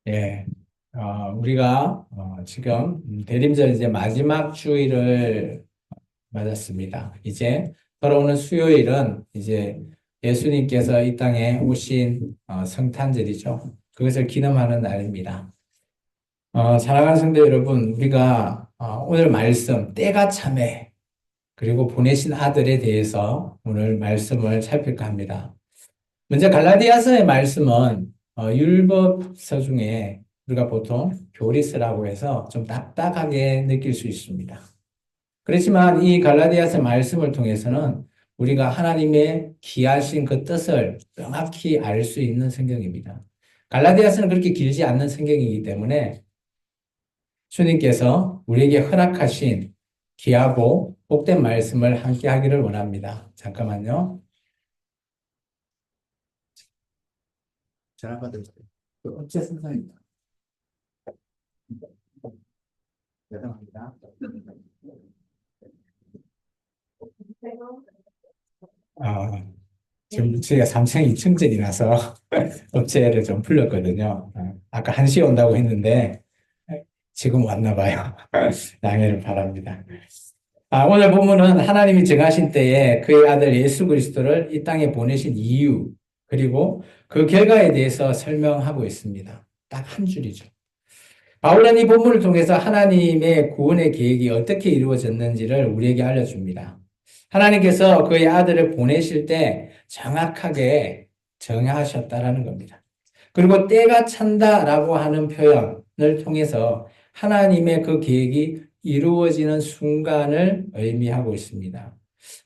예, 우리가 지금 대림절 이제 마지막 주일을 맞았습니다. 이제 돌아오는 수요일은 이제 예수님께서 이 땅에 오신 성탄절이죠. 그것을 기념하는 날입니다. 사랑하는 성도 여러분, 우리가 오늘 말씀 때가 참에 그리고 보내신 아들에 대해서 오늘 말씀을 살필까 합니다. 먼저 갈라디아서의 말씀은 율법서 중에 우리가 보통 교리서라고 해서 좀 딱딱하게 느낄 수 있습니다. 그렇지만 이 갈라디아서 말씀을 통해서는 우리가 하나님의 기하신 그 뜻을 명확히 알 수 있는 성경입니다. 갈라디아서는 그렇게 길지 않는 성경이기 때문에 주님께서 우리에게 허락하신 귀하고 복된 말씀을 함께 하기를 원합니다. 잠깐만요. 전화 받으세요. 그 업체 선상입니다. 죄송합니다. 아, 지금 저희가 3층 2층짜리라서 업체를 좀 풀렸거든요. 아까 1시에 온다고 했는데 지금 왔나 봐요. 양해를 바랍니다. 오늘 본문은 하나님이 정하신 때에 그의 아들 예수 그리스도를 이 땅에 보내신 이유, 그리고 그 결과에 대해서 설명하고 있습니다. 딱 한 줄이죠. 바울은 이 본문을 통해서 하나님의 구원의 계획이 어떻게 이루어졌는지를 우리에게 알려줍니다. 하나님께서 그의 아들을 보내실 때 정확하게 정하셨다라는 겁니다. 그리고 때가 찬다라고 하는 표현을 통해서 하나님의 그 계획이 이루어지는 순간을 의미하고 있습니다.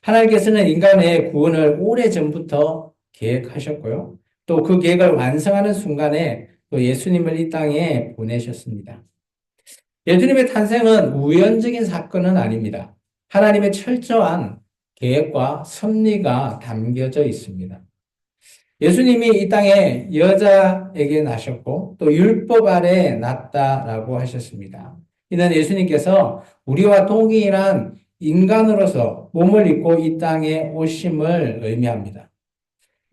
하나님께서는 인간의 구원을 오래전부터 계획하셨고요. 또 그 계획을 완성하는 순간에 또 예수님을 이 땅에 보내셨습니다. 예수님의 탄생은 우연적인 사건은 아닙니다. 하나님의 철저한 계획과 섭리가 담겨져 있습니다. 예수님이 이 땅에 여자에게 나셨고 또 율법 아래 났다라고 하셨습니다. 이는 예수님께서 우리와 동일한 인간으로서 몸을 입고 이 땅에 오심을 의미합니다.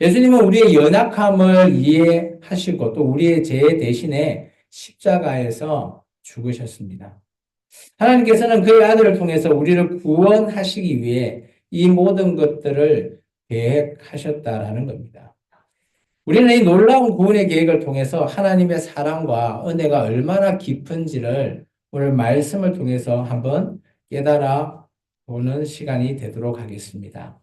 예수님은 우리의 연약함을 이해하시고 또 우리의 죄 대신에 십자가에서 죽으셨습니다. 하나님께서는 그의 아들을 통해서 우리를 구원하시기 위해 이 모든 것들을 계획하셨다라는 겁니다. 우리는 이 놀라운 구원의 계획을 통해서 하나님의 사랑과 은혜가 얼마나 깊은지를 오늘 말씀을 통해서 한번 깨달아 보는 시간이 되도록 하겠습니다.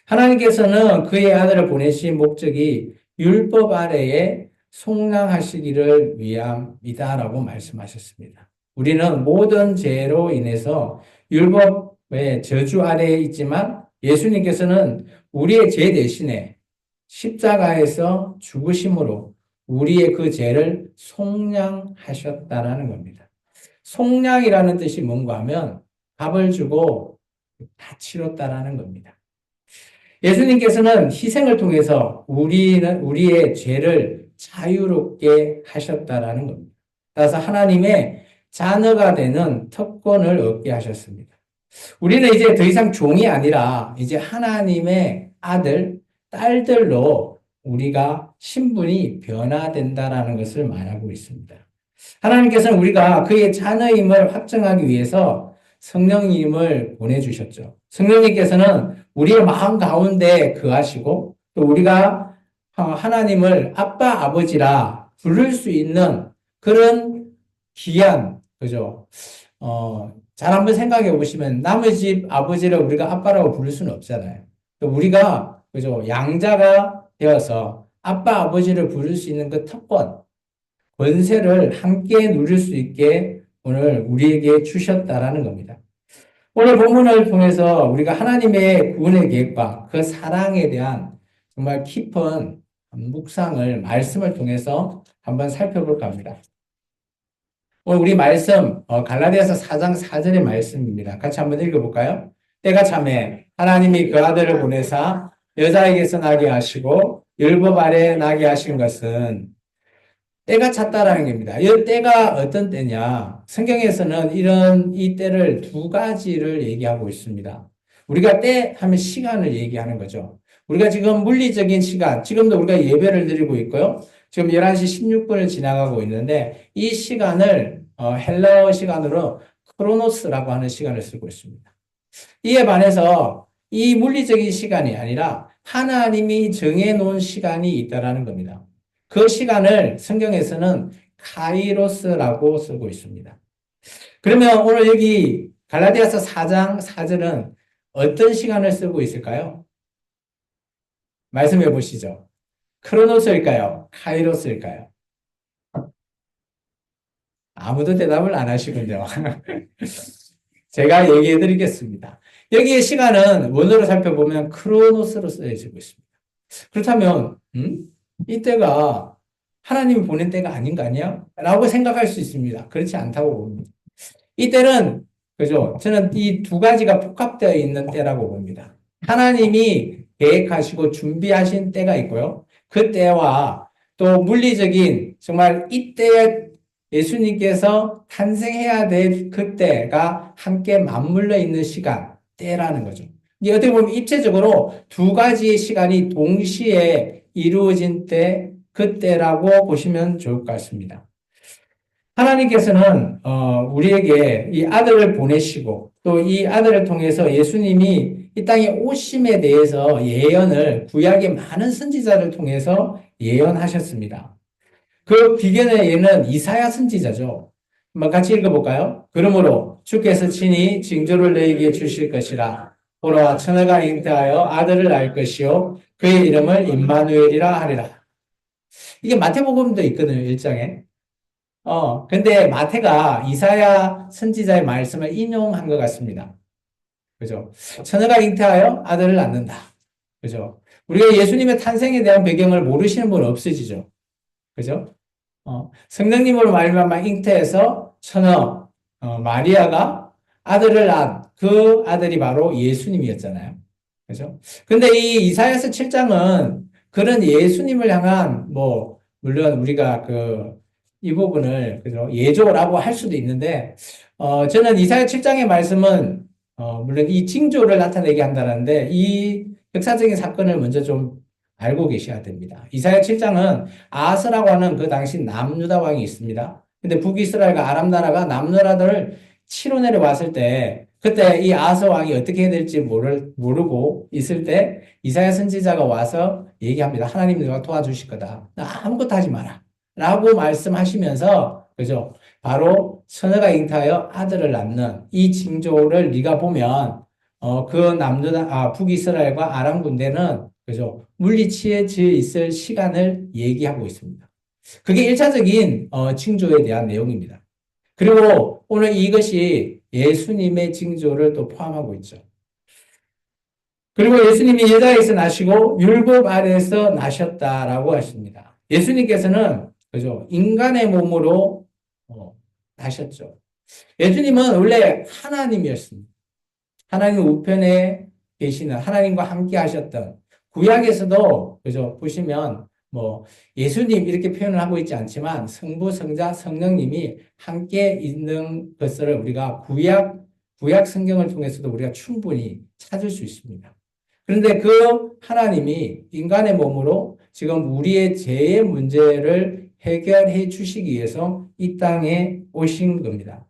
하나님께서는 그의 아들을 보내신 목적이 율법 아래에 속량하시기를 위함이다라고 말씀하셨습니다. 우리는 모든 죄로 인해서 율법의 저주 아래에 있지만 예수님께서는 우리의 죄 대신에 십자가에서 죽으심으로 우리의 그 죄를 속량하셨다라는 겁니다. 속량이라는 뜻이 뭔가 하면 값을 주고 다 치렀다라는 겁니다. 예수님께서는 희생을 통해서 우리의 죄를 자유롭게 하셨다라는 겁니다. 따라서 하나님의 자녀가 되는 특권을 얻게 하셨습니다. 우리는 이제 더 이상 종이 아니라 이제 하나님의 아들, 딸들로 우리가 신분이 변화된다라는 것을 말하고 있습니다. 하나님께서는 우리가 그의 자녀임을 확정하기 위해서 성령님을 보내주셨죠. 성령님께서는 우리의 마음 가운데 거하시고 또 우리가 하나님을 아빠, 아버지라 부를 수 있는 그런 귀한, 그죠? 잘 한번 생각해 보시면 남의 집 아버지를 우리가 아빠라고 부를 수는 없잖아요. 또 우리가, 그죠? 양자가 되어서 아빠, 아버지를 부를 수 있는 그 특권, 권세를 함께 누릴 수 있게 오늘 우리에게 주셨다라는 겁니다. 오늘 본문을 통해서 우리가 하나님의 구원의 계획과 그 사랑에 대한 정말 깊은 묵상을 말씀을 통해서 한번 살펴볼까 합니다. 오늘 우리 말씀 갈라디아서 4장 4절의 말씀입니다. 같이 한번 읽어볼까요? 때가 참에 하나님이 그 아들을 보내사 여자에게서 나게 하시고 율법 아래 나게 하신 것은 때가 찼다라는 겁니다. 이 때가 어떤 때냐? 성경에서는 이 때를 두 가지를 얘기하고 있습니다. 우리가 때 하면 시간을 얘기하는 거죠. 우리가 지금 물리적인 시간, 지금도 우리가 예배를 드리고 있고요. 지금 11시 16분을 지나가고 있는데 이 시간을 헬라어 시간으로 크로노스라고 하는 시간을 쓰고 있습니다. 이에 반해서 이 물리적인 시간이 아니라 하나님이 정해놓은 시간이 있다라는 겁니다. 그 시간을 성경에서는 카이로스라고 쓰고 있습니다. 그러면 오늘 여기 갈라디아서 4장 4절은 어떤 시간을 쓰고 있을까요? 말씀해 보시죠. 크로노스일까요? 카이로스일까요? 아무도 대답을 안 하시군요. 제가 얘기해 드리겠습니다. 여기의 시간은 원어로 살펴보면 크로노스로 쓰여지고 있습니다. 그렇다면, 이때가 하나님이 보낸 때가 아닌 거 아니야? 라고 생각할 수 있습니다. 그렇지 않다고 봅니다. 이때는, 그죠? 저는 이 두 가지가 복합되어 있는 때라고 봅니다. 하나님이 계획하시고 준비하신 때가 있고요. 그 때와 또 물리적인 정말 이때에 예수님께서 탄생해야 될 그때가 함께 맞물려 있는 시간, 때라는 거죠. 이게 어떻게 보면 입체적으로 두 가지의 시간이 동시에 이루어진 때, 그때라고 보시면 좋을 것 같습니다. 하나님께서는 우리에게 이 아들을 보내시고 또 이 아들을 통해서 예수님이 이 땅에 오심에 대해서 예언을 구약의 많은 선지자를 통해서 예언하셨습니다. 그 비견의 예는 이사야 선지자죠. 한번 같이 읽어볼까요? 그러므로 주께서 친히 징조를 너희에게 주실 것이라. 보라 처녀가 잉태하여 아들을 낳을 것이요 그의 이름을 임마누엘이라 하리라. 이게 마태복음도 있거든요, 1장에. 근데 마태가 이사야 선지자의 말씀을 인용한 것 같습니다. 그죠? 처녀가 잉태하여 아들을 낳는다. 그죠? 우리가 예수님의 탄생에 대한 배경을 모르시는 분은 없으시죠? 그죠? 성령님으로 말미암아 잉태해서 처녀 마리아가 아들을 낳은 그 아들이 바로 예수님이었잖아요. 그죠? 근데 이 이사야서 7장은 그런 예수님을 향한 물론 우리가 이 부분을 그죠? 예조라고 할 수도 있는데 저는 이사야 7장의 말씀은 물론 이 징조를 나타내게 한다는데 이 역사적인 사건을 먼저 좀 알고 계셔야 됩니다. 이사야 7장은 아하스라고 하는 그 당시 남유다 왕이 있습니다. 근데 북이스라엘과 아람 나라가 남나라들을 치러 내려왔을 때 그때 이 아하스 왕이 어떻게 해야 될지 모르고 있을 때 이사야 선지자가 와서 얘기합니다. 하나님이 너가 도와주실 거다. 나 아무것도 하지 마라. 라고 말씀하시면서 그죠? 바로 처녀가 잉태하여 아들을 낳는 이 징조를 네가 보면 북이스라엘과 아람 군대는 그죠? 물리치해져 있을 시간을 얘기하고 있습니다. 그게 1차적인 징조에 대한 내용입니다. 그리고 오늘 이것이 예수님의 징조를 또 포함하고 있죠. 그리고 예수님이 여자에서 나시고 율법 아래에서 나셨다라고 하십니다. 예수님께서는 그죠? 인간의 몸으로 나셨죠. 예수님은 원래 하나님이었습니다. 하나님 우편에 계시는 하나님과 함께 하셨던 구약에서도 그죠? 보시면 예수님 이렇게 표현을 하고 있지 않지만 성부, 성자, 성령님이 함께 있는 것을 우리가 구약 성경을 통해서도 우리가 충분히 찾을 수 있습니다. 그런데 그 하나님이 인간의 몸으로 지금 우리의 죄의 문제를 해결해 주시기 위해서 이 땅에 오신 겁니다.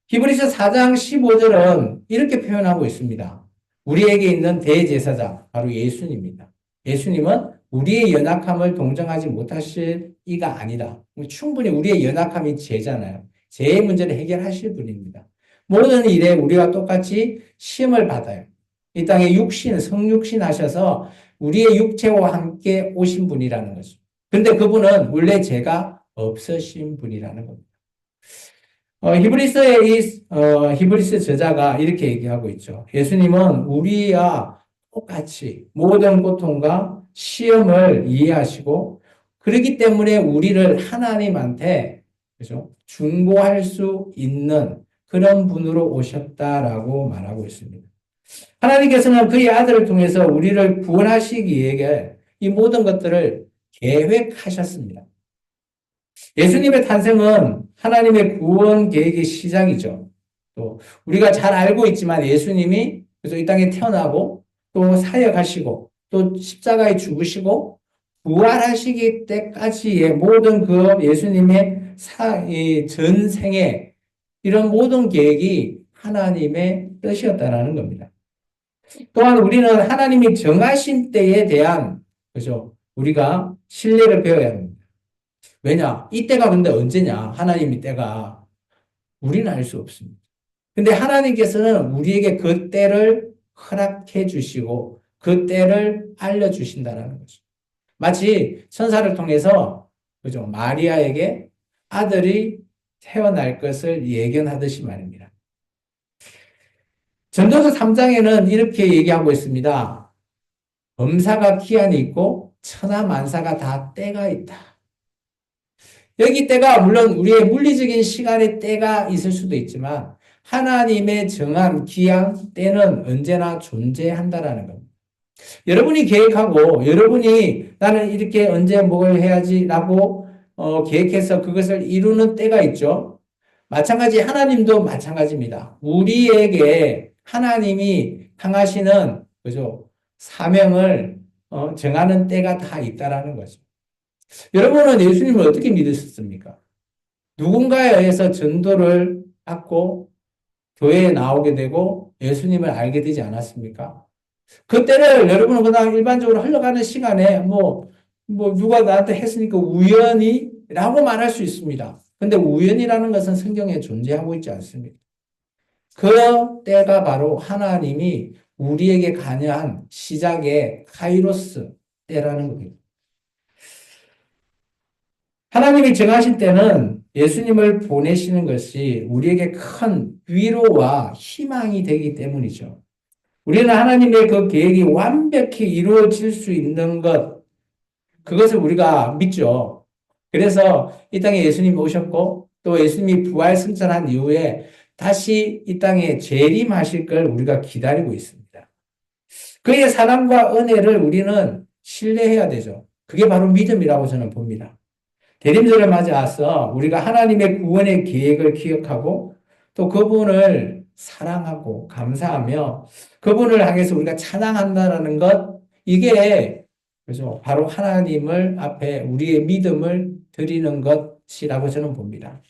히브리서 4장 15절은 이렇게 표현하고 있습니다. 우리에게 있는 대제사장, 바로 예수님입니다. 예수님은 우리의 연약함을 동정하지 못하실 이가 아니다. 충분히 우리의 연약함이 죄잖아요. 죄의 문제를 해결하실 분입니다. 모든 일에 우리와 똑같이 시험을 받아요. 이 땅에 성육신 하셔서 우리의 육체와 함께 오신 분이라는 거죠. 근데 그분은 원래 죄가 없으신 분이라는 겁니다. 히브리스 저자가 이렇게 얘기하고 있죠. 예수님은 우리와 똑같이 모든 고통과 시험을 이해하시고 그렇기 때문에 우리를 하나님한테 그죠? 중보할 수 있는 그런 분으로 오셨다라고 말하고 있습니다. 하나님께서는 그의 아들을 통해서 우리를 구원하시기 위해 이 모든 것들을 계획하셨습니다. 예수님의 탄생은 하나님의 구원 계획의 시작이죠. 또 우리가 잘 알고 있지만 예수님이 그래서 이 땅에 태어나고 또 사역하시고 또 십자가에 죽으시고 부활하시기 때까지의 모든 그 예수님의 이 전생의 이런 모든 계획이 하나님의 뜻이었다라는 겁니다. 또한 우리는 하나님이 정하신 때에 대한, 그죠? 우리가 신뢰를 배워야 합니다. 왜냐? 이때가 근데 언제냐? 하나님이 때가. 우리는 알 수 없습니다. 근데 하나님께서는 우리에게 그 때를 허락해 주시고 그 때를 알려주신다는 거죠. 마치 천사를 통해서, 그죠? 마리아에게 아들이 태어날 것을 예견하듯이 말입니다. 전도서 3장에는 이렇게 얘기하고 있습니다. 범사가 기한이 있고 천하 만사가 다 때가 있다. 여기 때가 물론 우리의 물리적인 시간의 때가 있을 수도 있지만 하나님의 정한 기한 때는 언제나 존재한다라는 겁니다. 여러분이 계획하고 여러분이 나는 이렇게 언제 뭘 해야지라고 계획해서 그것을 이루는 때가 있죠. 마찬가지 하나님도 마찬가지입니다. 우리에게 하나님이 향하시는 그죠 사명을 정하는 때가 다 있다라는 거죠. 여러분은 예수님을 어떻게 믿으셨습니까? 누군가에 의해서 전도를 받고 교회에 나오게 되고 예수님을 알게 되지 않았습니까? 그때를 여러분은 그냥 일반적으로 흘러가는 시간에 누가 나한테 했으니까 우연히 라고 말할 수 있습니다. 근데 우연이라는 것은 성경에 존재하고 있지 않습니다. 그 때가 바로 하나님이 우리에게 관여한 시작의 카이로스 때라는 겁니다. 하나님이 정하신 때는 예수님을 보내시는 것이 우리에게 큰 위로와 희망이 되기 때문이죠. 우리는 하나님의 그 계획이 완벽히 이루어질 수 있는 것, 그것을 우리가 믿죠. 그래서 이 땅에 예수님이 오셨고 또 예수님이 부활 승천한 이후에 다시 이 땅에 재림하실 걸 우리가 기다리고 있습니다. 그의 사랑과 은혜를 우리는 신뢰해야 되죠. 그게 바로 믿음이라고 저는 봅니다. 대림절을 맞아서 우리가 하나님의 구원의 계획을 기억하고 또 그분을 사랑하고 감사하며 그분을 향해서 우리가 찬양한다는 것, 이게 그죠? 바로 하나님을 앞에 우리의 믿음을 드리는 것이라고 저는 봅니다.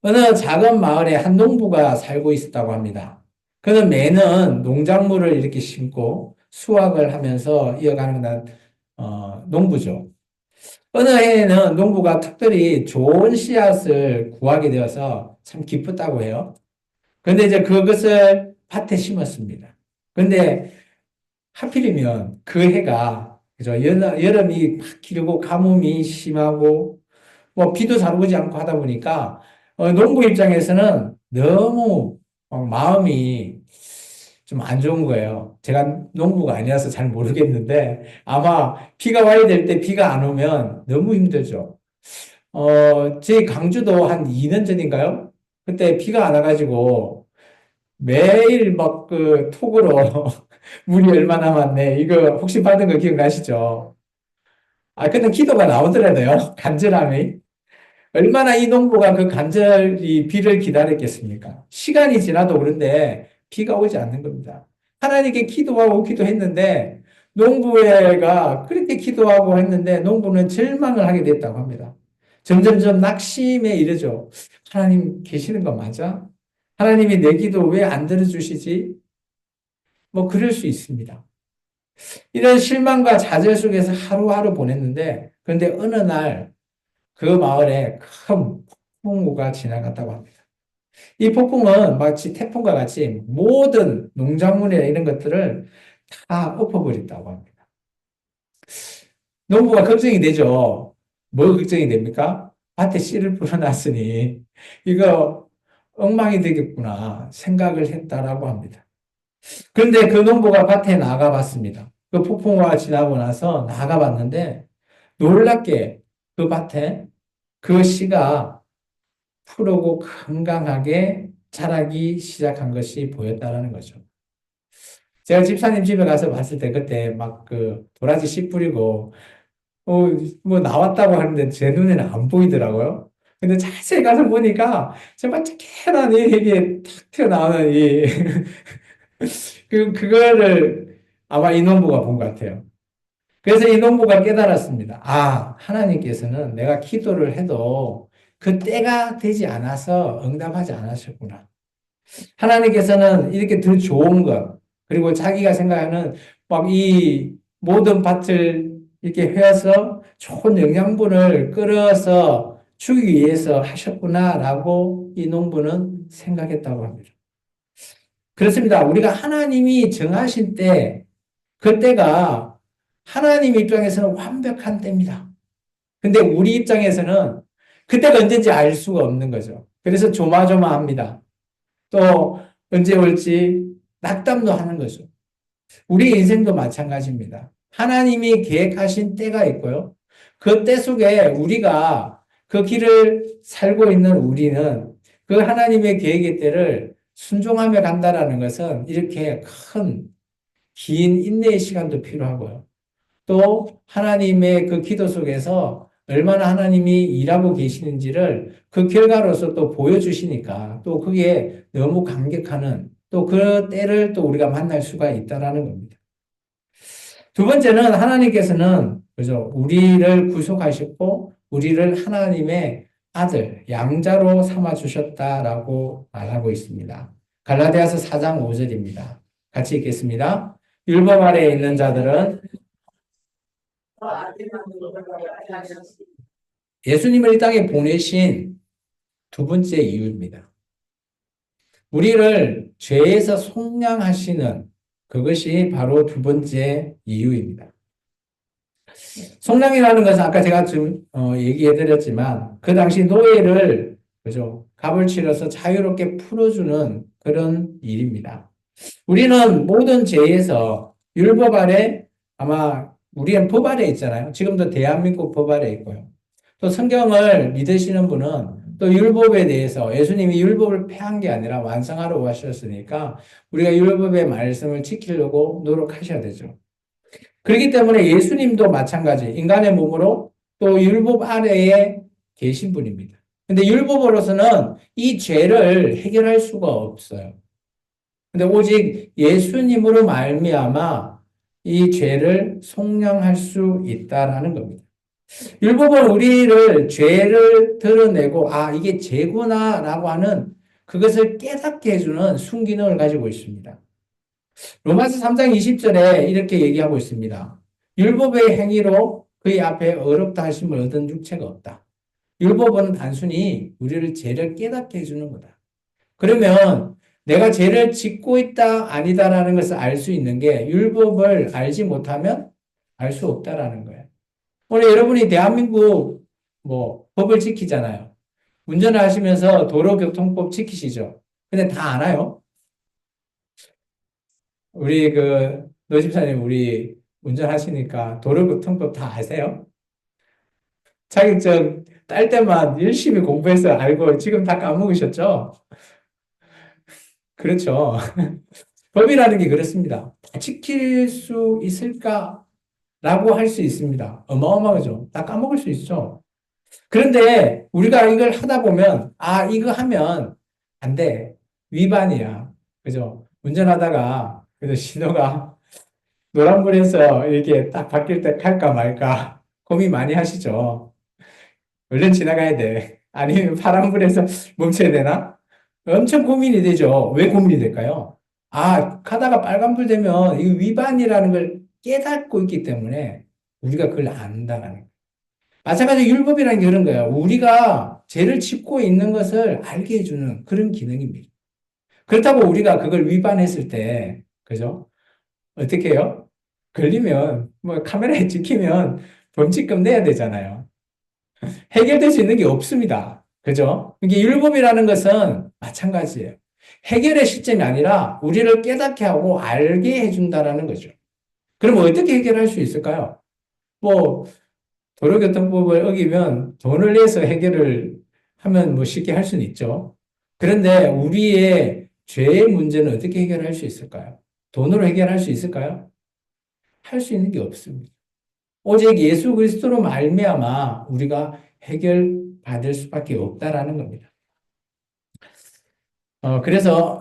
어느 작은 마을에 한 농부가 살고 있었다고 합니다. 그는 매년 농작물을 이렇게 심고 수확을 하면서 이어가는 농부죠. 어느 해에는 농부가 특별히 좋은 씨앗을 구하게 되어서 참 기뻤다고 해요. 그런데 이제 그것을 밭에 심었습니다. 그런데 하필이면 그 해가 그죠? 여름이 막 길고 가뭄이 심하고 비도 잘 오지 않고 하다 보니까 농부 입장에서는 너무 마음이 좀 안 좋은 거예요. 제가 농부가 아니라서 잘 모르겠는데 아마 비가 와야 될 때 비가 안 오면 너무 힘들죠. 제 강주도 한 2년 전인가요? 그때 비가 안 와가지고 매일 막 그 톡으로 물이 얼마나 많네. 이거 혹시 받은 거 기억나시죠? 근데 기도가 나오더라고요. 간절함이. 얼마나 이 농부가 그 간절히 비를 기다렸겠습니까? 시간이 지나도 그런데 비가 오지 않는 겁니다. 하나님께 기도하고 기도했는데 농부가 그렇게 기도하고 했는데 농부는 절망을 하게 됐다고 합니다. 점점점 낙심에 이르죠. 하나님 계시는 거 맞아? 하나님이 내 기도 왜 안 들어주시지? 그럴 수 있습니다. 이런 실망과 좌절 속에서 하루하루 보냈는데 그런데 어느 날 그 마을에 큰 폭풍우가 지나갔다고 합니다. 이 폭풍은 마치 태풍과 같이 모든 농작물이나 이런 것들을 다 엎어버린다고 합니다. 농부가 걱정이 되죠. 뭐 걱정이 됩니까? 밭에 씨를 뿌려놨으니 이거 엉망이 되겠구나 생각을 했다라고 합니다. 그런데 그 농부가 밭에 나가봤습니다. 그 폭풍우가 지나고 나서 나가봤는데 놀랍게 그 밭에 그 씨가 푸르고 건강하게 자라기 시작한 것이 보였다라는 거죠. 제가 집사님 집에 가서 봤을 때 그때 막 그 도라지 씨 뿌리고 나왔다고 하는데 제 눈에는 안 보이더라고요. 근데 자세히 가서 보니까 정말 쬐끈한 이게 탁 튀어나오는 그거를 아마 인원부가 본 것 같아요. 그래서 이 농부가 깨달았습니다. 아, 하나님께서는 내가 기도를 해도 그 때가 되지 않아서 응답하지 않으셨구나. 하나님께서는 이렇게 더 좋은 것, 그리고 자기가 생각하는 막 이 모든 밭을 이렇게 헤어서 좋은 영양분을 끌어서 주기 위해서 하셨구나라고 이 농부는 생각했다고 합니다. 그렇습니다. 우리가 하나님이 정하신 때, 그 때가 하나님 입장에서는 완벽한 때입니다. 근데 우리 입장에서는 그때가 언제인지 알 수가 없는 거죠. 그래서 조마조마합니다. 또 언제 올지 낙담도 하는 거죠. 우리 인생도 마찬가지입니다. 하나님이 계획하신 때가 있고요. 그 때 속에 우리가 그 길을 살고 있는 우리는 그 하나님의 계획의 때를 순종하며 간다라는 것은 이렇게 큰, 긴 인내의 시간도 필요하고요. 또 하나님의 그 기도 속에서 얼마나 하나님이 일하고 계시는지를 그 결과로서 또 보여주시니까 또 그게 너무 감격하는 또 그 때를 또 우리가 만날 수가 있다라는 겁니다. 두 번째는 하나님께서는 그죠? 우리를 구속하셨고 우리를 하나님의 아들, 양자로 삼아 주셨다라고 말하고 있습니다. 갈라디아서 4장 5절입니다. 같이 읽겠습니다. 율법 아래에 있는 자들은 예수님을 이 땅에 보내신 두 번째 이유입니다. 우리를 죄에서 속량하시는 그것이 바로 두 번째 이유입니다. 속량이라는 것은 아까 제가 좀 얘기해드렸지만 그 당시 노예를 그죠 값을 치러서 자유롭게 풀어주는 그런 일입니다. 우리는 모든 죄에서 율법 아래 아마 우리는 법 아래 있잖아요. 지금도 대한민국 법 아래 있고요. 또 성경을 믿으시는 분은 또 율법에 대해서 예수님이 율법을 폐한 게 아니라 완성하러 오셨으니까 우리가 율법의 말씀을 지키려고 노력하셔야 되죠. 그렇기 때문에 예수님도 마찬가지 인간의 몸으로 또 율법 아래에 계신 분입니다. 근데 율법으로서는 이 죄를 해결할 수가 없어요. 근데 오직 예수님으로 말미암아 이 죄를 속량할 수 있다라는 겁니다. 율법은 우리를 죄를 드러내고 아 이게 죄구나라고 하는 그것을 깨닫게 해주는 순기능을 가지고 있습니다. 로마서 3장 20절에 이렇게 얘기하고 있습니다. 율법의 행위로 그의 앞에 어렵다 하심을 얻은 육체가 없다. 율법은 단순히 우리를 죄를 깨닫게 해주는 거다. 그러면 내가 죄를 짓고 있다, 아니다라는 것을 알 수 있는 게 율법을 알지 못하면 알 수 없다라는 거예요. 오늘 여러분이 대한민국 뭐 법을 지키잖아요. 운전을 하시면서 도로교통법 지키시죠. 근데 다 알아요? 우리 노 집사님 우리 운전하시니까 도로교통법 다 아세요? 자격증 딸 때만 열심히 공부해서 알고 지금 다 까먹으셨죠? 그렇죠. 법이라는 게 그렇습니다. 다 지킬 수 있을까라고 할 수 있습니다. 어마어마하죠. 다 까먹을 수 있죠. 그런데 우리가 이걸 하다 보면, 아, 이거 하면 안 돼. 위반이야. 그죠? 운전하다가, 그래서 신호가 노란불에서 이렇게 딱 바뀔 때 갈까 말까 고민 많이 하시죠? 얼른 지나가야 돼. 아니면 파란불에서 멈춰야 되나? 엄청 고민이 되죠. 왜 고민이 될까요? 아, 가다가 빨간불 되면 이 위반이라는 걸 깨닫고 있기 때문에 우리가 그걸 안다는 거예요. 마찬가지로 율법이라는 게 그런 거예요. 우리가 죄를 짓고 있는 것을 알게 해주는 그런 기능입니다. 그렇다고 우리가 그걸 위반했을 때, 그죠? 어떻게 해요? 걸리면, 뭐 카메라에 찍히면 범칙금 내야 되잖아요. 해결될 수 있는 게 없습니다. 그죠? 이게 율법이라는 것은 마찬가지예요. 해결의 시점이 아니라 우리를 깨닫게 하고 알게 해준다라는 거죠. 그럼 어떻게 해결할 수 있을까요? 뭐, 도로교통법을 어기면 돈을 내서 해결을 하면 뭐 쉽게 할 수는 있죠. 그런데 우리의 죄의 문제는 어떻게 해결할 수 있을까요? 돈으로 해결할 수 있을까요? 할 수 있는 게 없습니다. 오직 예수 그리스도로 말미암아 우리가 해결받을 수밖에 없다라는 겁니다. 그래서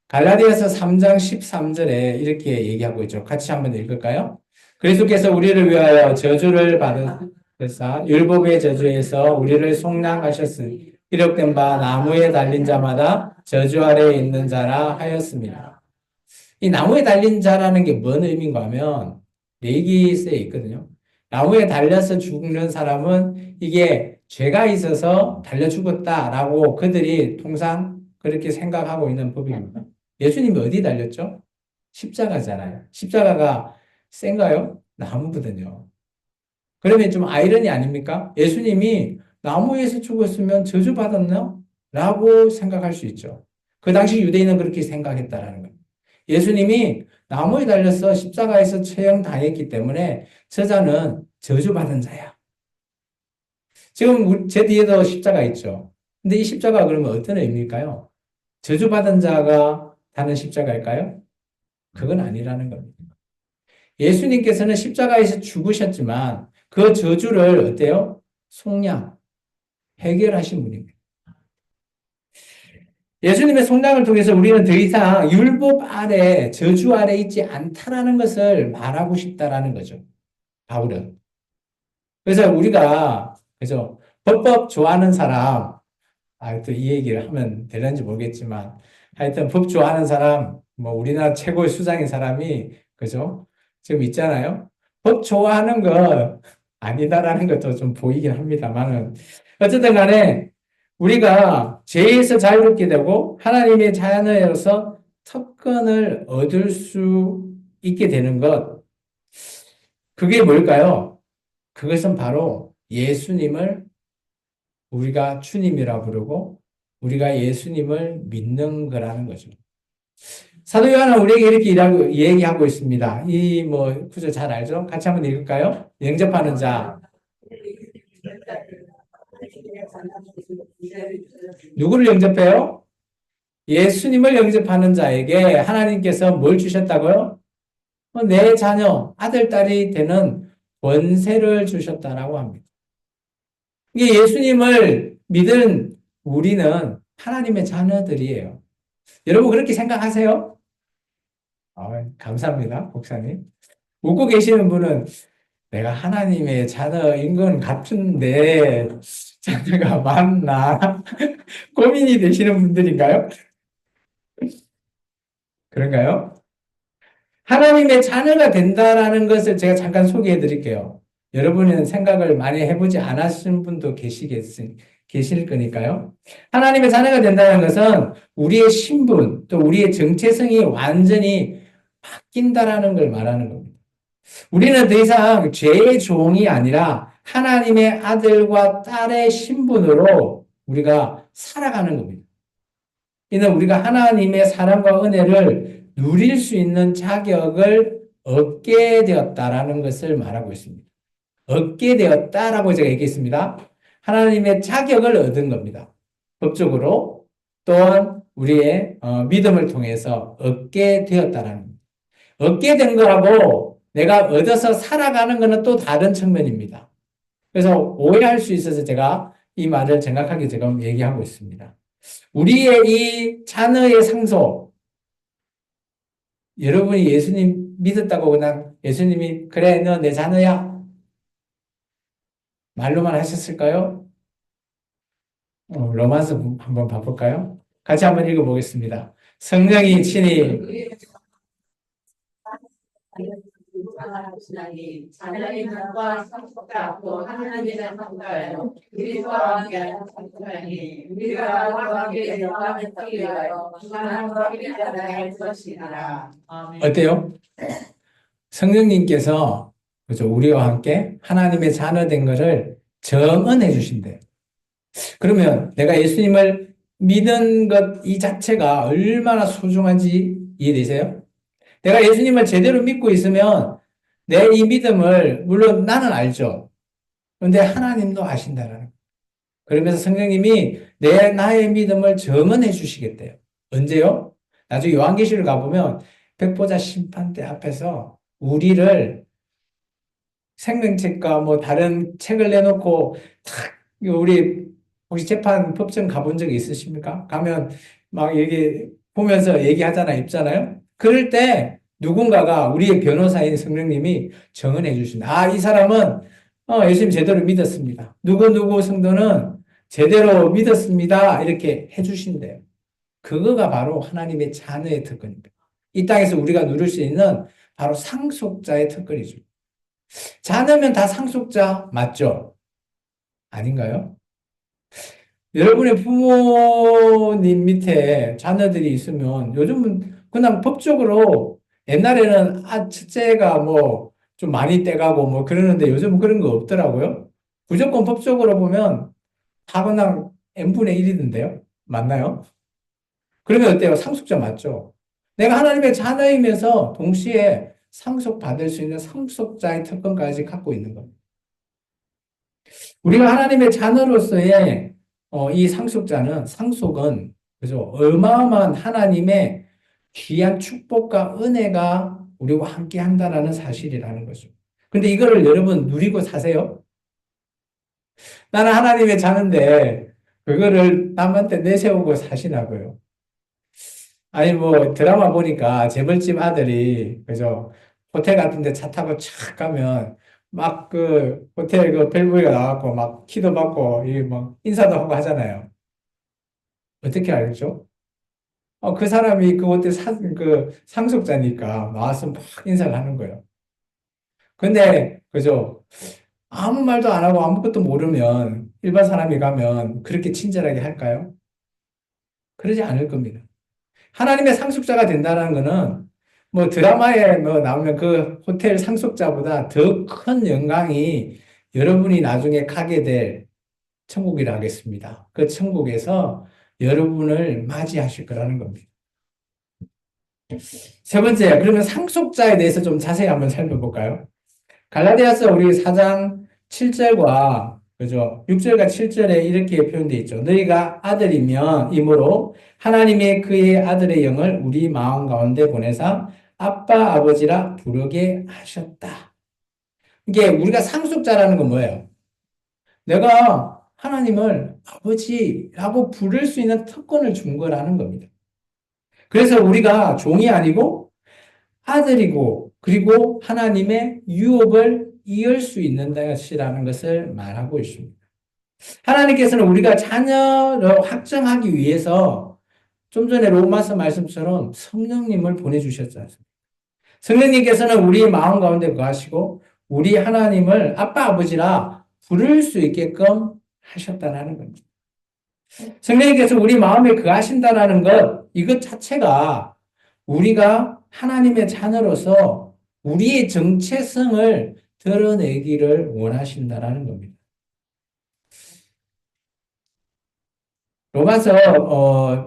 갈라디아서 3장 13절에 이렇게 얘기하고 있죠. 같이 한번 읽을까요? 그리스도께서 우리를 위하여 저주를 받으사 율법의 저주에서 우리를 속량하셨으니 기록된 바 나무에 달린 자마다 저주 아래에 있는 자라 하였습니다. 이 나무에 달린 자라는 게 뭔 의미인가 하면 레위기서에 있거든요. 나무에 달려서 죽는 사람은 이게 죄가 있어서 달려 죽었다라고 그들이 통상 그렇게 생각하고 있는 법입니다. 예수님이 어디 달렸죠? 십자가잖아요. 십자가가 센가요? 나무거든요. 그러면 좀 아이러니 아닙니까? 예수님이 나무에서 죽었으면 저주받았나? 라고 생각할 수 있죠. 그 당시 유대인은 그렇게 생각했다라는 거예요. 예수님이 나무에 달려서 십자가에서 처형당했기 때문에 저자는 저주받은 자야. 지금 제 뒤에도 십자가 있죠. 근데 이 십자가 그러면 어떤 의미일까요? 저주받은 자가 다는 십자가일까요? 그건 아니라는 겁니다. 예수님께서는 십자가에서 죽으셨지만 그 저주를 어때요? 속량, 해결하신 분입니다. 예수님의 속량을 통해서 우리는 더 이상 율법 아래, 저주 아래 있지 않다라는 것을 말하고 싶다라는 거죠. 바울은. 그래서 우리가, 그죠? 법법 좋아하는 사람, 또 이 얘기를 하면 되는지 모르겠지만, 하여튼 법 좋아하는 사람, 뭐 우리나라 최고의 수장인 사람이, 그죠? 지금 있잖아요. 법 좋아하는 거 아니다라는 것도 좀 보이긴 합니다만은, 어쨌든 간에 우리가 죄에서 자유롭게 되고 하나님의 자녀로서 특권을 얻을 수 있게 되는 것, 그게 뭘까요? 그것은 바로 예수님을 우리가 주님이라 부르고 우리가 예수님을 믿는 거라는 거죠. 사도 요한은 우리에게 이렇게 얘기하고 있습니다. 이 뭐 구절 잘 알죠? 같이 한번 읽을까요? 영접하는 자. 누구를 영접해요? 예수님을 영접하는 자에게 하나님께서 뭘 주셨다고요? 내 자녀, 아들, 딸이 되는 권세를 주셨다라고 합니다. 이게 예수님을 믿은 우리는 하나님의 자녀들이에요. 여러분 그렇게 생각하세요? 감사합니다, 목사님. 웃고 계시는 분은 내가 하나님의 자녀인 건 같은데 자녀가 맞나? 고민이 되시는 분들인가요? 그런가요? 하나님의 자녀가 된다라는 것을 제가 잠깐 소개해 드릴게요. 여러분은 생각을 많이 해보지 않으신 분도 계실 거니까요. 하나님의 자녀가 된다는 것은 우리의 신분, 또 우리의 정체성이 완전히 바뀐다라는 걸 말하는 겁니다. 우리는 더 이상 죄의 종이 아니라 하나님의 아들과 딸의 신분으로 우리가 살아가는 겁니다. 이는 우리가 하나님의 사랑과 은혜를 누릴 수 있는 자격을 얻게 되었다라는 것을 말하고 있습니다. 얻게 되었다라고 제가 얘기했습니다. 하나님의 자격을 얻은 겁니다. 법적으로 또한 우리의 믿음을 통해서 얻게 되었다라는 겁니다. 얻게 된 거라고 내가 얻어서 살아가는 것은 또 다른 측면입니다. 그래서 오해할 수 있어서 제가 이 말을 정확하게 지금 얘기하고 있습니다. 우리의 이 자녀의 상속, 여러분이 예수님 믿었다고 그냥 예수님이 그래 너 내 자녀야 말로만 하셨을까요? 로마서 한번 봐볼까요? 같이 한번 읽어보겠습니다. 성령이 친히 하시나니 자녀의 명과 상속자 앞고 하나님의 상속자여 그리스도와 함께 상속하니 우리가 그와 함께 영광을 받기 위하여 주관함과 함께하여야 할 것이니라. 어때요? 성령님께서 그죠? 우리와 함께 하나님의 자녀 된 것을 정언해 주신대요. 그러면 내가 예수님을 믿은 것 이 자체가 얼마나 소중한지 이해되세요? 내가 예수님을 제대로 믿고 있으면 내 이 믿음을 물론 나는 알죠. 그런데 하나님도 아신다는 거예요. 그러면서 성령님이 나의 믿음을 증언해 주시겠대요. 언제요? 나중에 요한계시를 가보면 백보자 심판대 앞에서 우리를 생명책과 뭐 다른 책을 내놓고 탁 우리 혹시 재판 법정 가본 적 있으십니까? 가면 막 얘기 보면서 얘기하잖아요, 입잖아요. 그럴 때 누군가가 우리의 변호사인 성령님이 정언해 주신다. 아, 이 사람은 예수님 제대로 믿었습니다. 누구 성도는 제대로 믿었습니다. 이렇게 해 주신대요. 그거가 바로 하나님의 자녀의 특권입니다. 이 땅에서 우리가 누릴 수 있는 바로 상속자의 특권이죠. 자녀면 다 상속자 맞죠? 아닌가요? 여러분의 부모님 밑에 자녀들이 있으면 요즘은 그냥 법적으로 옛날에는 첫째가 뭐 좀 많이 떼가고 뭐 그러는데 요즘은 그런 거 없더라고요. 무조건 법적으로 보면 다 그냥 n분의 1이던데요? 맞나요? 그러면 어때요? 상속자 맞죠? 내가 하나님의 자녀이면서 동시에 상속받을 수 있는 상속자의 특권까지 갖고 있는 겁니다. 우리가 하나님의 자녀로서의 이 상속은 그죠? 어마어마한 하나님의 귀한 축복과 은혜가 우리와 함께 한다라는 사실이라는 거죠. 근데 이거를 여러분 누리고 사세요? 나는 하나님의 자녀인데 그거를 남한테 내세우고 사시나고요. 아니 뭐 드라마 보니까 재벌집 아들이 그죠? 호텔 같은 데 차 타고 촥 가면 막 그 호텔 그 벨보이가 나와갖고 막 키도 받고 이막 인사도 하고 하잖아요. 어떻게 알죠? 그 사람이 그 호텔 그 상속자니까 나와서 막 인사를 하는 거예요. 근데 그죠? 아무 말도 안 하고 아무것도 모르면 일반 사람이 가면 그렇게 친절하게 할까요? 그러지 않을 겁니다. 하나님의 상속자가 된다는 거는 뭐 드라마에 뭐 나오면 그 호텔 상속자보다 더 큰 영광이 여러분이 나중에 가게 될 천국이라 하겠습니다. 그 천국에서 여러분을 맞이하실 거라는 겁니다. 세 번째, 그러면 상속자에 대해서 좀 자세히 한번 살펴볼까요? 갈라디아서 우리 4장 7절과 그죠? 6절과 7절에 이렇게 표현되어 있죠. 너희가 아들이면 이므로 하나님의 그의 아들의 영을 우리 마음 가운데 보내사 아빠 아버지라 부르게 하셨다. 이게 우리가 상속자라는 건 뭐예요? 내가 하나님을 아버지라고 부를 수 있는 특권을 준 거라는 겁니다. 그래서 우리가 종이 아니고 아들이고 그리고 하나님의 유업을 이을 수 있는 것이라는 것을 말하고 있습니다. 하나님께서는 우리가 자녀로 확정하기 위해서 좀 전에 로마서 말씀처럼 성령님을 보내주셨잖아요. 성령님께서는 우리 마음 가운데 거하시고 우리 하나님을 아빠 아버지라 부를 수 있게끔 하셨다는 겁니다. 성령님께서 우리 마음에 거하신다는 것, 이것 자체가 우리가 하나님의 자녀로서 우리의 정체성을 드러내기를 원하신다는 겁니다. 로마서,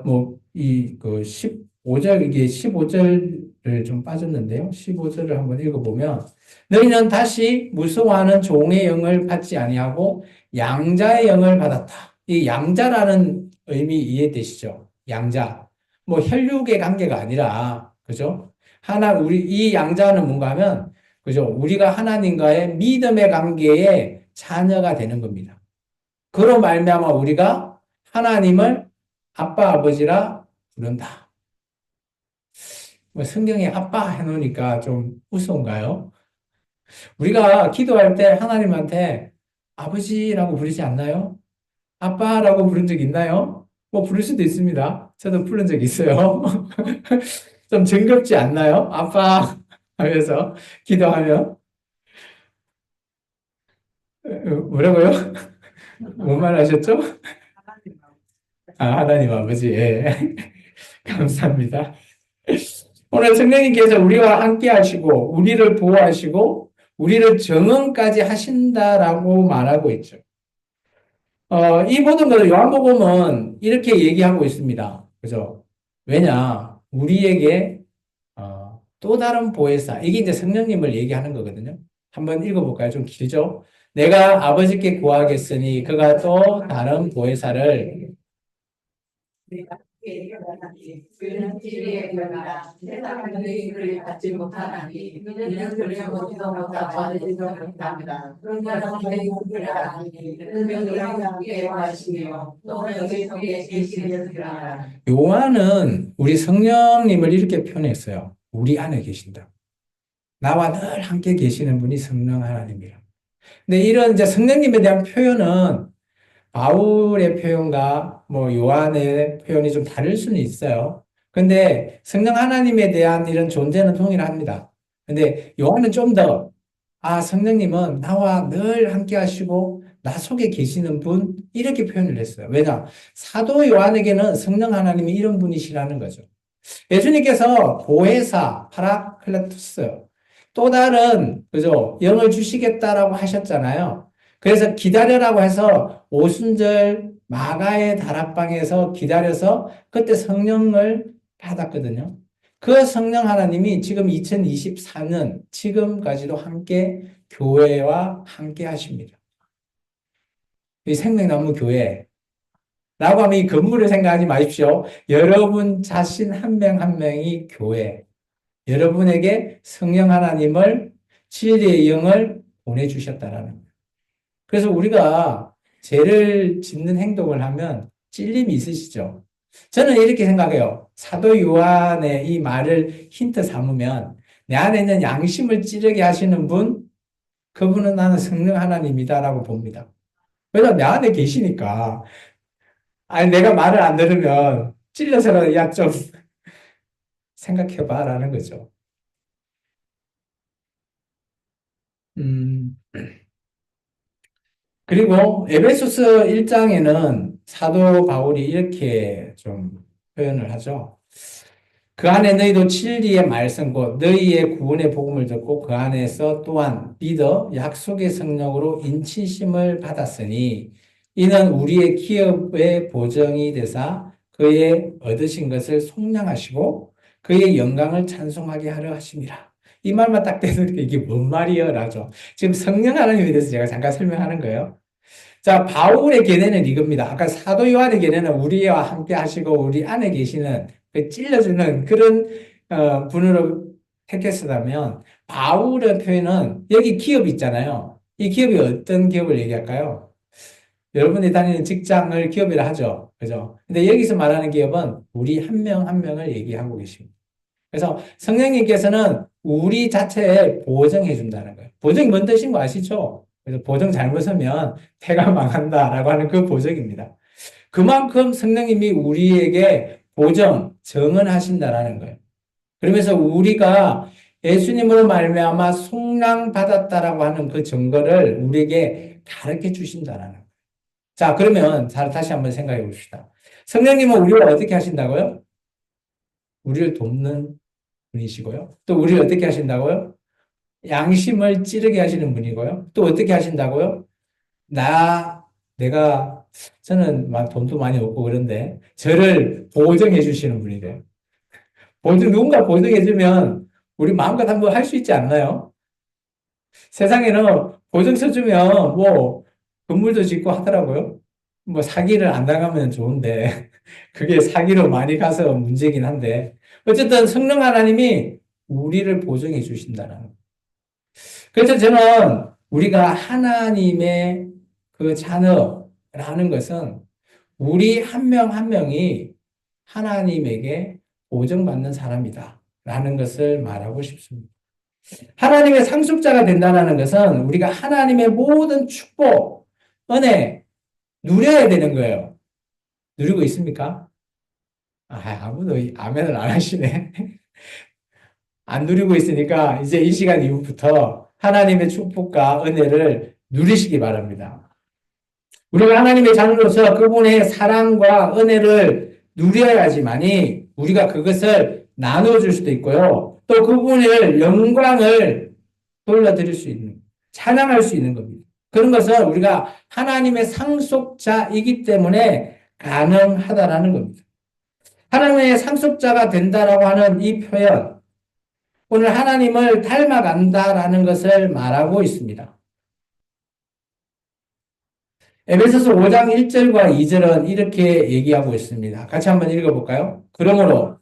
그 15절, 이게 15절을 좀 빠졌는데요. 15절을 한번 읽어보면, 너희는 다시 무서워하는 종의 영을 받지 아니하고 양자의 영을 받았다. 이 양자라는 의미 이해되시죠? 양자. 뭐 혈육의 관계가 아니라, 그죠? 우리, 이 양자는 뭔가 하면, 그죠? 우리가 하나님과의 믿음의 관계에 자녀가 되는 겁니다. 그로 말미암아 우리가 하나님을 아빠, 아버지라 부른다. 뭐 성경에 아빠 해놓으니까 좀 우스운가요? 우리가 기도할 때 하나님한테 아버지라고 부르지 않나요? 아빠라고 부른 적 있나요? 뭐 부를 수도 있습니다. 저도 부른 적 있어요. 좀 정겹지 않나요? 아빠 하면서 기도하면. 뭐라고요? 뭔 말 하셨죠? 하나님 아버지. 예. 감사합니다. 오늘 성령님께서 우리와 함께 하시고, 우리를 보호하시고, 우리를 정언까지 하신다라고 말하고 있죠. 이 모든 것을 요한복음은 이렇게 얘기하고 있습니다. 그죠? 왜냐, 우리에게, 또 다른 보혜사, 이게 이제 성령님을 얘기하는 거거든요. 한번 읽어볼까요? 좀 길죠? 내가 아버지께 구하겠으니 그가 또 다른 보혜사를 그는 진리의 변화라 세상은 이를 받지 못하나니 이는 그를 보지도 못하고 알지도 못합니다. 그러나 너희 그를 아니 그는 너희와 함께 하시며 또 너희 속에 계시리라. 요한은 우리 성령님을 이렇게 표현했어요. 우리 안에 계신다. 나와 늘 함께 계시는 분이 성령 하나님이라. 근데 이런 이제 성령님에 대한 표현은 바울의 표현과 뭐 요한의 표현이 좀 다를 수는 있어요. 근데 성령 하나님에 대한 이런 존재는 동일합니다. 근데 요한은 좀 더, 성령님은 나와 늘 함께 하시고 나 속에 계시는 분, 이렇게 표현을 했어요. 왜냐? 사도 요한에게는 성령 하나님이 이런 분이시라는 거죠. 예수님께서 보혜사, 파라클레토스, 또 다른, 그죠? 영을 주시겠다라고 하셨잖아요. 그래서 기다려라고 해서 오순절 마가의 다락방에서 기다려서 그때 성령을 받았거든요. 그 성령 하나님이 지금 2024년, 지금까지도 함께 교회와 함께 하십니다. 이 생명나무 교회, 라고 하면 이 건물을 생각하지 마십시오. 여러분 자신 한 명 한 명이 교회. 여러분에게 성령 하나님을 진리의 영을 보내주셨다라는 거예요. 그래서 우리가 죄를 짓는 행동을 하면 찔림이 있으시죠? 저는 이렇게 생각해요. 사도 요한의 이 말을 힌트 삼으면 내 안에 있는 양심을 찌르게 하시는 분, 그분은 나는 성령 하나님이다라고 봅니다. 왜냐하면 내 안에 계시니까. 아니, 내가 말을 안 들으면 찔려서라도 야, 좀 생각해봐 라는 거죠. 음, 그리고 에베소서 1장에는 사도 바울이 이렇게 좀 표현을 하죠. 그 안에 너희도 진리의 말씀 곧 너희의 구원의 복음을 듣고 그 안에서 또한 믿어 약속의 성령으로 인치심을 받았으니 이는 우리의 기업의 보정이 되사 그의 얻으신 것을 속량하시고 그의 영광을 찬송하게 하려 하심이라. 이 말만 딱 대놓으니까 이게 뭔 말이여 라죠. 지금 성령 하나님에 대해서 제가 잠깐 설명하는 거예요. 자, 바울의 견해는 이겁니다. 아까 사도 요한의 견해는 우리와 함께 하시고 우리 안에 계시는 그 찔러주는 그런 분으로 택했으다면 바울의 표현은 여기 기업 있잖아요. 이 기업이 어떤 기업을 얘기할까요? 여러분이 다니는 직장을 기업이라 하죠. 그죠? 근데 여기서 말하는 기업은 우리 한 명 한 명을 얘기하고 계십니다. 그래서 성령님께서는 우리 자체에 보정해 준다는 거예요. 보정이 뭔 뜻인 거 아시죠? 그래서 보정 잘못하면 패가 망한다라고 하는 그 보정입니다. 그만큼 성령님이 우리에게 보정, 정언하신다라는 거예요. 그러면서 우리가 예수님으로 말미암아 속량받았다라고 하는 그 증거를 우리에게 가르쳐 주신다라는 거예요. 자, 그러면 다시 한번 생각해 봅시다. 성령님은 우리를 어떻게 하신다고요? 우리를 돕는 분이시고요. 또 우리를 어떻게 하신다고요? 양심을 찌르게 하시는 분이고요. 또 어떻게 하신다고요? 내가, 저는 막 돈도 많이 없고 그런데, 저를 보정해 주시는 분이래요. 누군가 보정해 주면, 우리 마음껏 한번 할 수 있지 않나요? 세상에는 보정 쳐주면, 뭐, 건물도 짓고 하더라고요. 뭐, 사기를 안 당하면 좋은데, 그게 사기로 많이 가서 문제긴 한데, 어쨌든 성령 하나님이 우리를 보정해 주신다는 거예요. 그래서 저는 우리가 하나님의 그 자녀라는 것은 우리 한 명 한 명이 하나님에게 보정받는 사람이다. 라는 것을 말하고 싶습니다. 하나님의 상속자가 된다는 것은 우리가 하나님의 모든 축복, 은혜, 누려야 되는 거예요. 누리고 있습니까? 아무도 아멘을 안 하시네. 안 누리고 있으니까 이제 이 시간 이후부터 하나님의 축복과 은혜를 누리시기 바랍니다. 우리가 하나님의 자녀로서 그분의 사랑과 은혜를 누려야지만이 우리가 그것을 나눠줄 수도 있고요. 또 그분의 영광을 돌려드릴 수 있는, 찬양할 수 있는 겁니다. 그런 것은 우리가 하나님의 상속자이기 때문에 가능하다라는 겁니다. 하나님의 상속자가 된다라고 하는 이 표현, 오늘 하나님을 닮아간다라는 것을 말하고 있습니다. 에베소서 5장 1절과 2절은 이렇게 얘기하고 있습니다. 같이 한번 읽어볼까요? 그러므로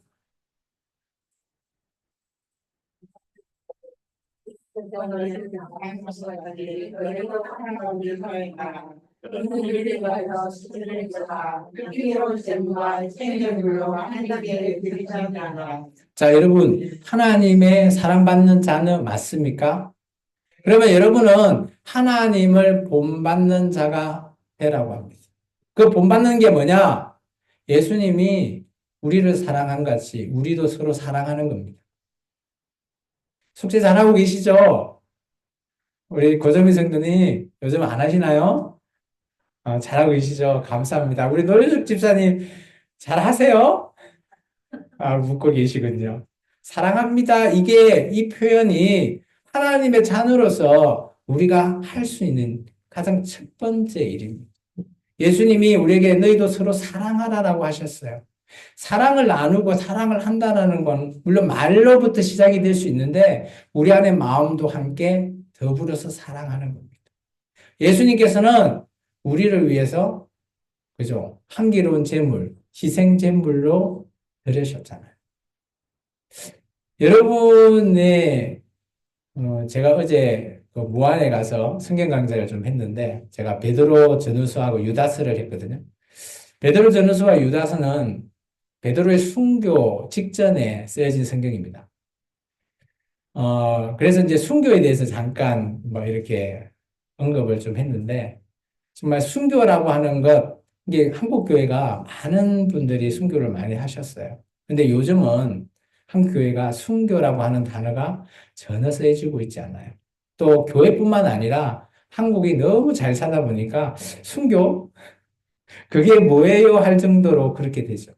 이를 위하여 시들을 자라 이로운 잼과 생명물로 하나님께 드리자니라. 자, 여러분, 하나님의 사랑받는 자는 맞습니까? 그러면 여러분은 하나님을 본받는 자가 되라고 합니다. 그 본받는 게 뭐냐? 예수님이 우리를 사랑한 같이 우리도 서로 사랑하는 겁니다. 숙제 잘하고 계시죠? 우리 고정미 성도님 요즘 안 하시나요? 잘하고 계시죠? 감사합니다. 우리 노래숙 집사님 잘하세요? 묻고 계시군요. 사랑합니다. 이 표현이 하나님의 자녀로서 우리가 할 수 있는 가장 첫 번째 일입니다. 예수님이 우리에게 너희도 서로 사랑하라라고 하셨어요. 사랑을 나누고 사랑을 한다는 건 물론 말로부터 시작이 될 수 있는데 우리 안에 마음도 함께 더불어서 사랑하는 겁니다. 예수님께서는 우리를 위해서 그죠? 향기로운 제물, 희생 제물로 드리셨잖아요. 여러분의 제가 어제 그 무안에 가서 성경 강좌를 좀 했는데 제가 베드로 전후서하고 유다서를 했거든요. 베드로 전후서와 유다서는 베드로의 순교 직전에 쓰여진 성경입니다. 그래서 이제 순교에 대해서 잠깐 뭐 이렇게 언급을 좀 했는데 정말 순교라고 하는 것 이게 한국 교회가 많은 분들이 순교를 많이 하셨어요. 근데 요즘은 한국 교회가 순교라고 하는 단어가 전혀 쓰여지고 있지 않아요. 또 교회뿐만 아니라 한국이 너무 잘 사다 보니까 순교? 그게 뭐예요? 할 정도로 그렇게 되죠.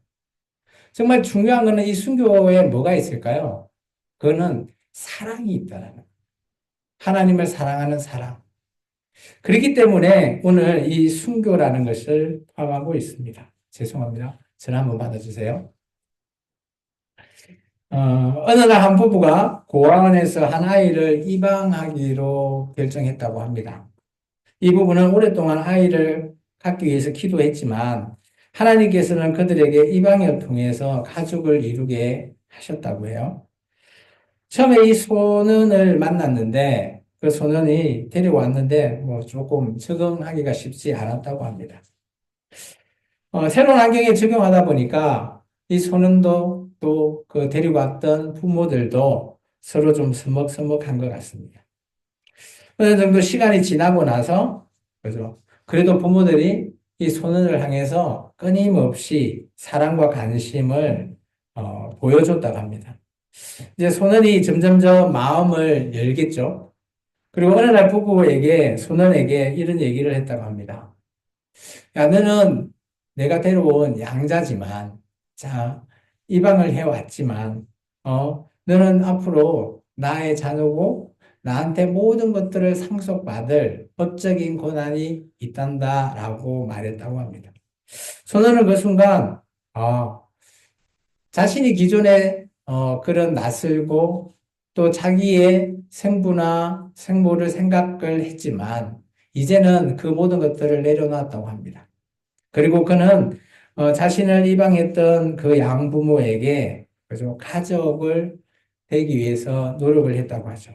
정말 중요한 거는 이 순교에 뭐가 있을까요? 그거는 사랑이 있다는 거예요. 하나님을 사랑하는 사랑. 그렇기 때문에 오늘 이 순교라는 것을 포함하고 있습니다. 죄송합니다. 전화 한번 받아주세요. 어느 날 한 부부가 고아원에서 한 아이를 입양하기로 결정했다고 합니다. 이 부부는 오랫동안 아이를 갖기 위해서 기도했지만 하나님께서는 그들에게 입양을 통해서 가족을 이루게 하셨다고 해요. 처음에 이 소년을 만났는데 그 소년이 데려왔는데 뭐 조금 적응하기가 쉽지 않았다고 합니다. 새로운 환경에 적용하다 보니까 이 소년도 또 그 데리고 왔던 부모들도 서로 좀 서먹서먹한 것 같습니다. 어느 정도 시간이 지나고 나서 그죠? 그래도 부모들이 이 소년을 향해서 끊임없이 사랑과 관심을 보여줬다고 합니다. 이제 소년이 점점점 마음을 열겠죠. 그리고 어느 날 부부에게 소년에게 이런 얘기를 했다고 합니다. 야, 너는 내가 데려온 양자지만, 자, 입양을 해왔지만, 너는 앞으로 나의 자녀고, 나한테 모든 것들을 상속받을 법적인 권한이 있단다라고 말했다고 합니다. 소년은 그 순간, 자신이 기존에, 그런 낯설고, 또 자기의 생부나 생모를 생각을 했지만, 이제는 그 모든 것들을 내려놨다고 합니다. 그리고 그는 자신을 입양했던 그 양부모에게 그죠? 가족을 되기 위해서 노력을 했다고 하죠.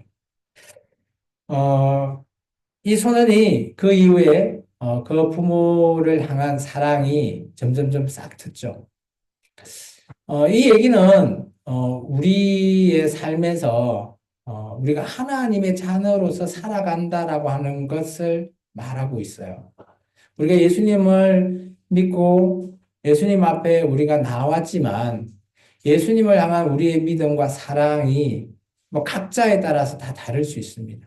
이 소년이 그 이후에 그 부모를 향한 사랑이 점점점 싹텄죠. 이 얘기는 우리의 삶에서 우리가 하나님의 자녀로서 살아간다라고 하는 것을 말하고 있어요. 우리가 예수님을 믿고 예수님 앞에 우리가 나왔지만 예수님을 향한 우리의 믿음과 사랑이 뭐 각자에 따라서 다 다를 수 있습니다.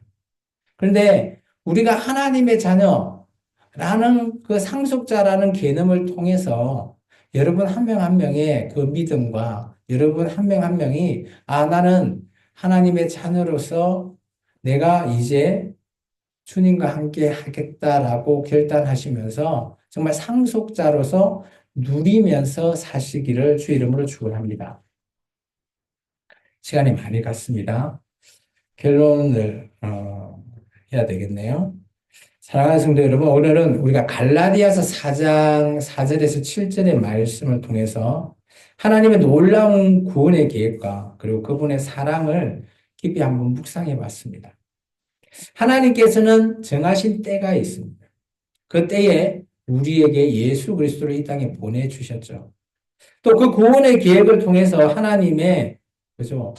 그런데 우리가 하나님의 자녀라는 그 상속자라는 개념을 통해서 여러분 한 명 한 명의 그 믿음과 여러분 한 명 한 명이 나는 하나님의 자녀로서 내가 이제 주님과 함께 하겠다라고 결단하시면서 정말 상속자로서 누리면서 사시기를 주 이름으로 축원합니다. 시간이 많이 갔습니다. 결론을 해야 되겠네요. 사랑하는 성도 여러분, 오늘은 우리가 갈라디아서 4장 4절에서 7절의 말씀을 통해서 하나님의 놀라운 구원의 계획과 그리고 그분의 사랑을 깊이 한번 묵상해 봤습니다. 하나님께서는 정하신 때가 있습니다. 그때에 우리에게 예수 그리스도를 이 땅에 보내주셨죠. 또 그 구원의 계획을 통해서 하나님의, 그죠?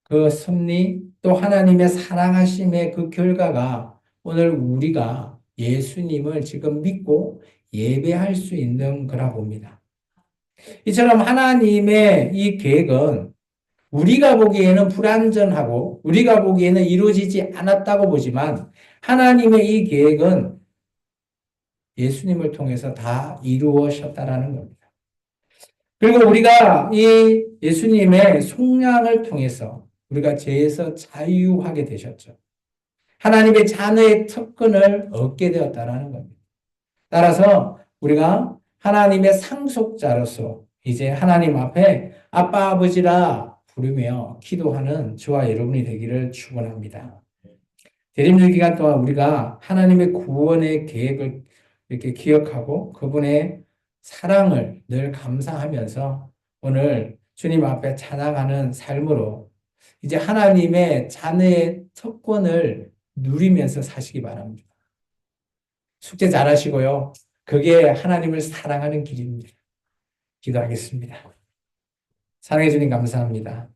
그 섭리, 또 하나님의 사랑하심의 그 결과가 오늘 우리가 예수님을 지금 믿고 예배할 수 있는 거라 봅니다. 이처럼 하나님의 이 계획은 우리가 보기에는 불완전하고 우리가 보기에는 이루어지지 않았다고 보지만 하나님의 이 계획은 예수님을 통해서 다 이루어졌다라는 겁니다. 그리고 우리가 이 예수님의 속량을 통해서 우리가 죄에서 자유하게 되셨죠. 하나님의 자녀의 특권을 얻게 되었다라는 겁니다. 따라서 우리가 하나님의 상속자로서 이제 하나님 앞에 아빠 아버지라 부르며 기도하는 저와 여러분이 되기를 축원합니다. 대림절 기간 동안 우리가 하나님의 구원의 계획을 이렇게 기억하고 그분의 사랑을 늘 감사하면서 오늘 주님 앞에 찬양하는 삶으로 이제 하나님의 자녀의 특권을 누리면서 사시기 바랍니다. 숙제 잘하시고요. 그게 하나님을 사랑하는 길입니다. 기도하겠습니다. 사랑해 주님 감사합니다.